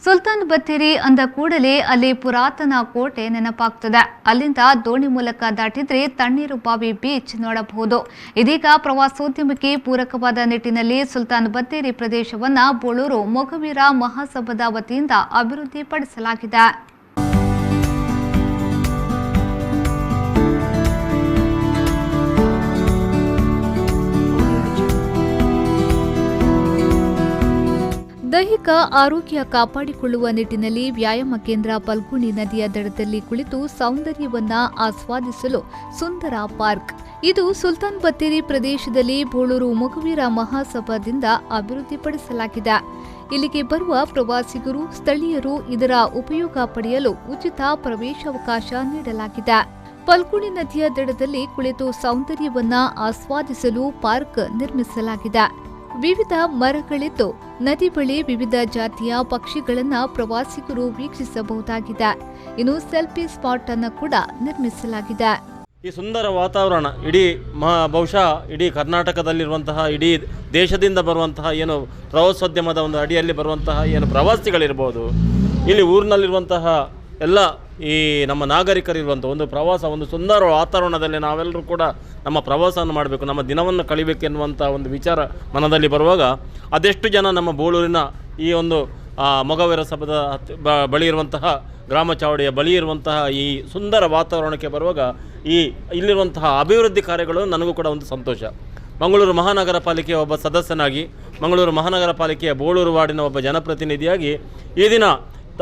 ಸುಲ್ತಾನ್ ಬತ್ತೇರಿ ಅಂದ ಕೂಡಲೇ ಅಲ್ಲಿ ಪುರಾತನ ಕೋಟೆ ನೆನಪಾಗ್ತದೆ. ಅಲ್ಲಿಂದ ದೋಣಿ ಮೂಲಕ ದಾಟಿದ್ರೆ ತಣ್ಣೀರುಬಾವಿ ಬೀಚ್ ನೋಡಬಹುದು. ಇದೀಗ ಪ್ರವಾಸೋದ್ಯಮಕ್ಕೆ ಪೂರಕವಾದ ನಿಟ್ಟಿನಲ್ಲಿ ಸುಲ್ತಾನ್ ಬತ್ತೇರಿ ಪ್ರದೇಶವನ್ನ ಬೋಳೂರು ಮೊಗವೀರ ಮಹಾಸಭಾದ ವತಿಯಿಂದ ಅಭಿವೃದ್ಧಿಪಡಿಸಲಾಗಿದೆ. ದೈಹಿಕ ಆರೋಗ್ಯ ಕಾಪಾಡಿಕೊಳ್ಳುವ ನಿಟ್ಟಿನಲ್ಲಿ ವ್ಯಾಯಾಮ ಕೇಂದ್ರ ಪಲ್ಗುಣಿ ನದಿಯ ದಡದಲ್ಲಿ ಕುಳಿತು ಸೌಂದರ್ಯವನ್ನ ಆಸ್ವಾದಿಸಲು ಸುಂದರ ಪಾರ್ಕ್. ಇದು ಸುಲ್ತಾನ್ ಬತ್ತೇರಿ ಪ್ರದೇಶದಲ್ಲಿ ಬೋಳೂರು ಮೊಗವೀರ ಮಹಾಸಭಾದಿಂದ ಅಭಿವೃದ್ಧಿಪಡಿಸಲಾಗಿದೆ. ಇಲ್ಲಿಗೆ ಬರುವ ಪ್ರವಾಸಿಗರು ಸ್ಥಳೀಯರು ಇದರ ಉಪಯೋಗ ಪಡೆಯಲು ಉಚಿತ ಪ್ರವೇಶಾವಕಾಶ ನೀಡಲಾಗಿದೆ. ಪಲ್ಗುಣಿ ನದಿಯ ದಡದಲ್ಲಿ ಕುಳಿತು ಸೌಂದರ್ಯವನ್ನ ಆಸ್ವಾದಿಸಲು ಪಾರ್ಕ್ ನಿರ್ಮಿಸಲಾಗಿದೆ. ವಿವಿಧ ಮರಗಳಿದ್ದು ನದಿ ಬಳಿ ವಿವಿಧ ಜಾತಿಯ ಪಕ್ಷಿಗಳನ್ನ ಪ್ರವಾಸಿಗರು ವೀಕ್ಷಿಸಬಹುದಾಗಿದೆ. ಇನ್ನು ಸೆಲ್ಫಿ ಸ್ಪಾಟ್ ಅನ್ನು ಕೂಡ ನಿರ್ಮಿಸಲಾಗಿದೆ. ಈ ಸುಂದರ ವಾತಾವರಣ ಬಹುಶಃ ಇಡೀ ಕರ್ನಾಟಕದಲ್ಲಿರುವಂತಹ ಇಡೀ ದೇಶದಿಂದ ಬರುವಂತಹ ಏನು ಪ್ರವಾಸೋದ್ಯಮದ ಒಂದು ಅಡಿಯಲ್ಲಿ ಬರುವಂತಹ ಏನು ಪ್ರವಾಸಿಗಳಿರ್ಬೋದು, ಇಲ್ಲಿ ಊರಿನಲ್ಲಿರುವಂತಹ ಎಲ್ಲ ಈ ನಮ್ಮ ನಾಗರಿಕರಿರುವಂಥ ಒಂದು ಪ್ರವಾಸ, ಒಂದು ಸುಂದರ ವಾತಾವರಣದಲ್ಲಿ ನಾವೆಲ್ಲರೂ ಕೂಡ ನಮ್ಮ ಪ್ರವಾಸವನ್ನು ಮಾಡಬೇಕು, ನಮ್ಮ ದಿನವನ್ನು ಕಳಿಬೇಕೆನ್ನುವಂಥ ಒಂದು ವಿಚಾರ ಮನದಲ್ಲಿ ಬರುವಾಗ ಅದೆಷ್ಟು ಜನ ನಮ್ಮ ಬೋಳೂರಿನ ಈ ಒಂದು ಮೊಗವೀರ ಸಭಾದ ಬಳಿ ಇರುವಂತಹ ಗ್ರಾಮ ಚಾವಡಿಯ ಬಳಿ ಇರುವಂತಹ ಈ ಸುಂದರ ವಾತಾವರಣಕ್ಕೆ ಬರುವಾಗ ಇಲ್ಲಿರುವಂತಹ ಅಭಿವೃದ್ಧಿ ಕಾರ್ಯಗಳು ನನಗೂ ಕೂಡ ಒಂದು ಸಂತೋಷ. ಮಂಗಳೂರು ಮಹಾನಗರ ಪಾಲಿಕೆಯ ಒಬ್ಬ ಸದಸ್ಯನಾಗಿ, ಮಂಗಳೂರು ಮಹಾನಗರ ಪಾಲಿಕೆಯ ಬೋಳೂರು ವಾರ್ಡಿನ ಒಬ್ಬ ಜನಪ್ರತಿನಿಧಿಯಾಗಿ ಈ ದಿನ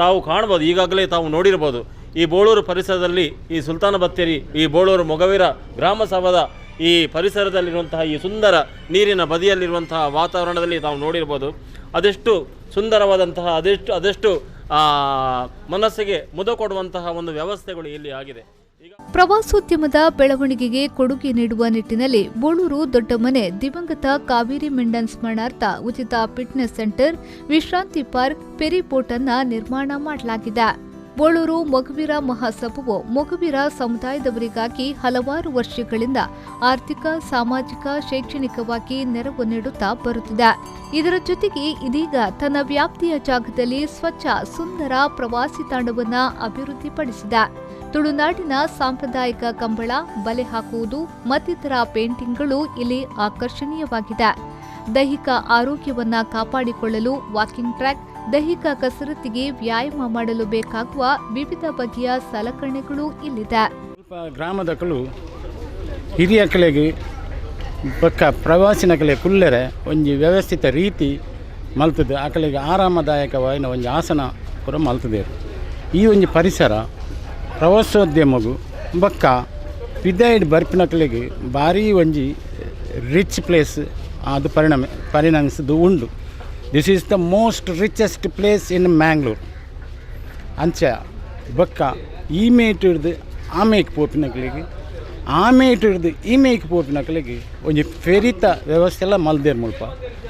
ತಾವು ಕಾಣ್ಬೋದು, ಈಗಾಗಲೇ ತಾವು ನೋಡಿರ್ಬೋದು, ಈ ಬೋಳೂರು ಪರಿಸರದಲ್ಲಿ ಈ ಸುಲ್ತಾನ್ ಬತ್ತೇರಿ, ಈ ಬೋಳೂರು ಮೊಗವೀರ ಗ್ರಾಮ ಸಭಾದ ಈ ಪರಿಸರದಲ್ಲಿರುವಂತಹ ಈ ಸುಂದರ ನೀರಿನ ಬದಿಯಲ್ಲಿರುವಂತಹ ವಾತಾವರಣದಲ್ಲಿ ತಾವು ನೋಡಿರ್ಬೋದು. ಅದೆಷ್ಟು ಸುಂದರವಾದಂತಹ ಅದೆಷ್ಟು ಮನಸ್ಸಿಗೆ ಮುದ ಕೊಡುವಂತಹ ಒಂದು ವ್ಯವಸ್ಥೆಗಳು ಇಲ್ಲಿ ಆಗಿದೆ. ಪ್ರವಾಸೋದ್ಯಮದ ಬೆಳವಣಿಗೆಗೆ ಕೊಡುಗೆ ನೀಡುವ ನಿಟ್ಟಿನಲ್ಲಿ ಬೋಳೂರು ದೊಡ್ಡಮನೆ ದಿವಂಗತ ಕಾವೇರಿ ಮೆಂಡನ್ ಸ್ಮರಣಾರ್ಥ ಉಚಿತ ಫಿಟ್ನೆಸ್ ಸೆಂಟರ್, ವಿಶ್ರಾಂತಿ ಪಾರ್ಕ್, ಫೆರಿಬೋಟ್ ಅನ್ನ ನಿರ್ಮಾಣ ಮಾಡಲಾಗಿದೆ. ಬೋಳೂರು ಮೊಗವೀರ ಮಹಾಸಭಾವು ಮೊಗವೀರ ಸಮುದಾಯದವರಿಗಾಗಿ ಹಲವಾರು ವರ್ಷಗಳಿಂದ ಆರ್ಥಿಕ, ಸಾಮಾಜಿಕ, ಶೈಕ್ಷಣಿಕವಾಗಿ ನೆರವು ನೀಡುತ್ತಾ ಬರುತ್ತಿದೆ. ಇದರ ಜೊತೆಗೆ ಇದೀಗ ತನ್ನ ವ್ಯಾಪ್ತಿಯ ಜಾಗದಲ್ಲಿ ಸ್ವಚ್ಛ ಸುಂದರ ಪ್ರವಾಸಿ ತಾಣವನ್ನ ಅಭಿವೃದ್ಧಿಪಡಿಸಿದೆ. ತುಳುನಾಡಿನ ಸಾಂಪ್ರದಾಯಿಕ ಕಂಬಳ, ಬಲೆ ಹಾಕುವುದು ಮತ್ತಿತರ ಪೇಂಟಿಂಗ್ಗಳು ಇಲ್ಲಿ ಆಕರ್ಷಣೀಯವಾಗಿದೆ. ದೈಹಿಕ ಆರೋಗ್ಯವನ್ನ ಕಾಪಾಡಿಕೊಳ್ಳಲು ವಾಕಿಂಗ್ ಟ್ರ್ಯಾಕ್, ದೈಹಿಕ ಕಸರತ್ತಿಗೆ ವ್ಯಾಯಾಮ ಮಾಡಲು ಬೇಕಾಗುವ ವಿವಿಧ ಬಗೆಯ ಸಲಕರಣೆಗಳು ಇಲ್ಲಿದೆ. ಗ್ರಾಮದಕಲು ಹಿರಿಯ ಕಲೆಗೆ ಪಕ್ಕ ಪ್ರವಾಸಿನ ಕಲೆ ಕುಲ್ಲರೆ ಒಂಜಿ ವ್ಯವಸ್ಥಿತ ರೀತಿ ಮಲ್ತದೆ. ಆ ಕಲೆಗೆ ಆರಾಮದಾಯಕವಾದ ಒಂಜಿ ಆಸನ ಪೂರ ಮಲ್ತದೆ. ಈ ಒಂಜಿ ಪರಿಸರ ಪ್ರವಾಸೋದ್ಯಮಗೂ ಬಕ್ಕ ಪಿದಾಯಿಡ್ ಬರ್ಪಿನ ಕಲೆಗೆ ಭಾರಿ ಒಂಜಿ ರಿಚ್ ಪ್ಲೇಸ್ ಅದು ಪರಿಣಮಿಸಿದ್ದು ಉಂಡು. This is the most richest place in Mangalore. ಅಂಚ ಬಕ್ಕ ಈ ಮೇಟ್ ಹಿಡ್ದು ಆಮೇಕ್ ಪೋಪಿನಕಲಿಗೆ, ಆಮೇಟ್ ಹಿಡ್ದು ಈ ಮೇಕ್ ಪೋಪಿನಕಲಿಗೆ ಒಂಜಿ ಫೆರಿತ ವ್ಯವಸ್ಥೆ ಎಲ್ಲ ಮಲ್ದೇರು ಮುಲ್ಪ.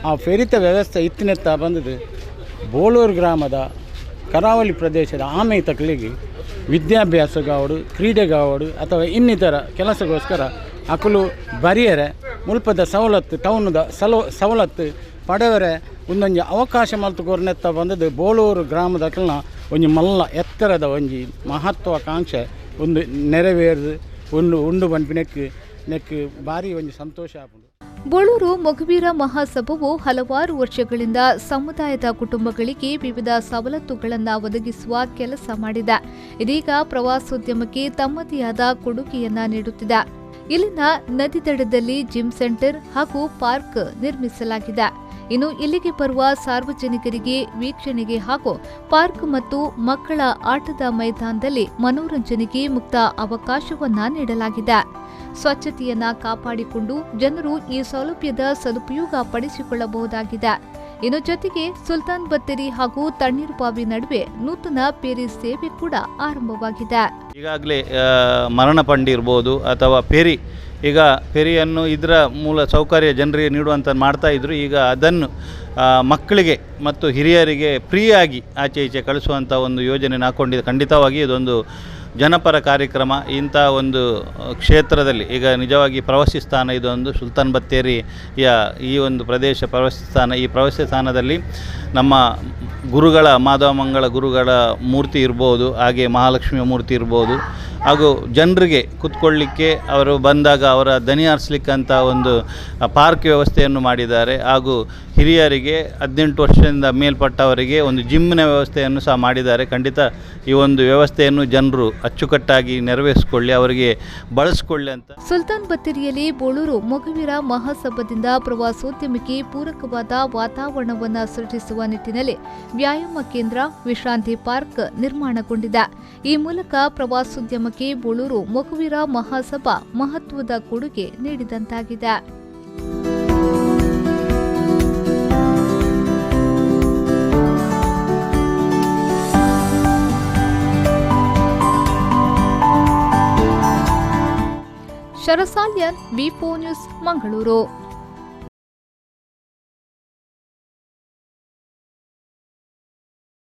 ಆ ಫೆರಿತ ವ್ಯವಸ್ಥೆ ಇತ್ತಿನೆತ್ತ ಬಂದದ್ದು ಬೋಳೂರು ಗ್ರಾಮದ ಕರಾವಳಿ ಪ್ರದೇಶದ ಆಮೆ ತಕಲಿಗೆ ವಿದ್ಯಾಭ್ಯಾಸಗಾವಡು, ಕ್ರೀಡೆಗಾವಡು ಅಥವಾ ಇನ್ನಿತರ ಕೆಲಸಗೋಸ್ಕರ ಅಕಲು ಬರಿಯರೆ ಮುಲ್ಪದ ಸವಲತ್ತು, ಟೌನದ ಸವಲತ್ತು ಪಡೆವರೆ ಒಂದೊಂದು ಅವಕಾಶ ಮಲ್ತುಕೊರ್ನೆತ್ತ ಬಂದದ್ದು ಬೋಳೂರು ಗ್ರಾಮದ ಅಕಲ್ನ ಒಂಜಿ ಮಲ್ಲ ಎತ್ತರದ ಒಂಜಿ ಮಹತ್ವಾಕಾಂಕ್ಷೆ ಒಂದು ನೆರವೇರಿದು ಉಂಡು ನೆಕ್ ಭಾರಿ ಒಂಜಿ ಸಂತೋಷ ಆಪುಂಡು. ಬೋಳೂರು ಮೊಗವೀರ ಮಹಾಸಭಾವು ಹಲವಾರು ವರ್ಷಗಳಿಂದ ಸಮುದಾಯದ ಕುಟುಂಬಗಳಿಗೆ ವಿವಿಧ ಸವಲತ್ತುಗಳನ್ನು ಒದಗಿಸುವ ಕೆಲಸ ಮಾಡಿದೆ. ಇದೀಗ ಪ್ರವಾಸೋದ್ಯಮಕ್ಕೆ ತಮ್ಮದೇ ಆದ ಕೊಡುಗೆಯನ್ನ ನೀಡುತ್ತಿದೆ. ಇಲ್ಲಿನ ನದಿ ದಡದಲ್ಲಿ ಜಿಮ್ ಸೆಂಟರ್ ಹಾಗೂ ಪಾರ್ಕ್ ನಿರ್ಮಿಸಲಾಗಿದೆ. ಇನ್ನು ಇಲ್ಲಿಗೆ ಬರುವ ಸಾರ್ವಜನಿಕರಿಗೆ ವೀಕ್ಷಣೆಗೆ ಹಾಗೂ ಪಾರ್ಕ್ ಮತ್ತು ಮಕ್ಕಳ ಆಟದ ಮೈದಾನದಲ್ಲಿ ಮನೋರಂಜನೆಗೆ ಮುಕ್ತ ಅವಕಾಶವನ್ನ ನೀಡಲಾಗಿದೆ. ಸ್ವಚ್ಛತೆಯನ್ನ ಕಾಪಾಡಿಕೊಂಡು ಜನರು ಈ ಸೌಲಭ್ಯದ ಸದುಪಯೋಗ ಪಡಿಸಿಕೊಳ್ಳಬಹುದಾಗಿದೆ. ಇನ್ನು ಜೊತೆಗೆ ಸುಲ್ತಾನ್ ಬತ್ತೇರಿ ಹಾಗೂ ತಣ್ಣೀರುಬಾವಿ ನಡುವೆ ನೂತನ ಫೆರಿ ಸೇವೆ ಕೂಡ ಆರಂಭವಾಗಿದೆ. ಈಗಾಗಲೇ ಮರಣ ಪಂಡಿ ಇರ್ಬೋದು ಅಥವಾ ಈಗ ಫೆರಿಯನ್ನು ಇದರ ಮೂಲ ಸೌಕರ್ಯ ಜನರಿಗೆ ನೀಡುವಂಥ ಮಾಡ್ತಾ ಇದ್ದರು. ಈಗ ಅದನ್ನು ಮಕ್ಕಳಿಗೆ ಮತ್ತು ಹಿರಿಯರಿಗೆ ಫ್ರೀಯಾಗಿ ಆಚೆ ಈಚೆ ಕಳಿಸುವಂಥ ಒಂದು ಯೋಜನೆ ಹಾಕ್ಕೊಂಡಿದೆ. ಖಂಡಿತವಾಗಿ ಇದೊಂದು ಜನಪರ ಕಾರ್ಯಕ್ರಮ ಇಂಥ ಒಂದು ಕ್ಷೇತ್ರದಲ್ಲಿ ಈಗ ನಿಜವಾಗಿ ಪ್ರವಾಸಿ ಸ್ಥಾನ ಇದೊಂದು ಸುಲ್ತಾನ್ ಬತ್ತೇರಿಯ ಈ ಒಂದು ಪ್ರದೇಶ ಪ್ರವಾಸಿ ಸ್ಥಾನ. ಈ ಪ್ರವಾಸಿ ಸ್ಥಾನದಲ್ಲಿ ನಮ್ಮ ಗುರುಗಳ ಮಾಧವ ಮಂಗಳ ಗುರುಗಳ ಮೂರ್ತಿ ಇರ್ಬೋದು, ಹಾಗೆ ಮಹಾಲಕ್ಷ್ಮಿಯ ಮೂರ್ತಿ ಇರ್ಬೋದು, ಹಾಗೂ ಜನರಿಗೆ ಕೂತ್ಕೊಳ್ಳಿಕ್ಕೆ ಅವರು ಬಂದಾಗ ಅವರ ದನಿ ಆರಿಸ್ಲಿಕ್ಕಂಥ ಒಂದು ಪಾರ್ಕ್ ವ್ಯವಸ್ಥೆಯನ್ನು ಮಾಡಿದ್ದಾರೆ. ಹಾಗೂ ಹಿರಿಯರಿಗೆ 18 ವರ್ಷದಿಂದ ಮೇಲ್ಪಟ್ಟವರಿಗೆ ಒಂದು ಜಿಮ್ನ ವ್ಯವಸ್ಥೆಯನ್ನು ಸಹ ಮಾಡಿದ್ದಾರೆ. ಖಂಡಿತ ಈ ಒಂದು ವ್ಯವಸ್ಥೆಯನ್ನು ಜನರು ಅಚ್ಚುಕಟ್ಟಾಗಿ ನೆರವೇರಿಸಿಕೊಳ್ಳಿ, ಅವರಿಗೆ ಬಳಸಿಕೊಳ್ಳಿ ಅಂತ. ಸುಲ್ತಾನ್ ಬತ್ತೇರಿಯಲ್ಲಿ ಬೋಳೂರು ಮೊಗವೀರ ಮಹಾಸಭಾದಿಂದ ಪ್ರವಾಸೋದ್ಯಮಕ್ಕೆ ಪೂರಕವಾದ ವಾತಾವರಣವನ್ನು ಸೃಷ್ಟಿಸುವ ನಿಟ್ಟಿನಲ್ಲಿ ವ್ಯಾಯಾಮ ಕೇಂದ್ರ, ವಿಶ್ರಾಂತಿ ಪಾರ್ಕ್ ನಿರ್ಮಾಣಗೊಂಡಿದೆ. ಈ ಮೂಲಕ ಪ್ರವಾಸೋದ್ಯಮಕ್ಕೆ ಬೋಳೂರು ಮೊಗವೀರ ಮಹಾಸಭಾ ಮಹತ್ವದ ಕೊಡುಗೆ ನೀಡಿದಂತಾಗಿದೆ. ಶರಸಾಲ್ಯನ್, ವಿ4 ನ್ಯೂಸ್, ಮಂಗಳೂರು.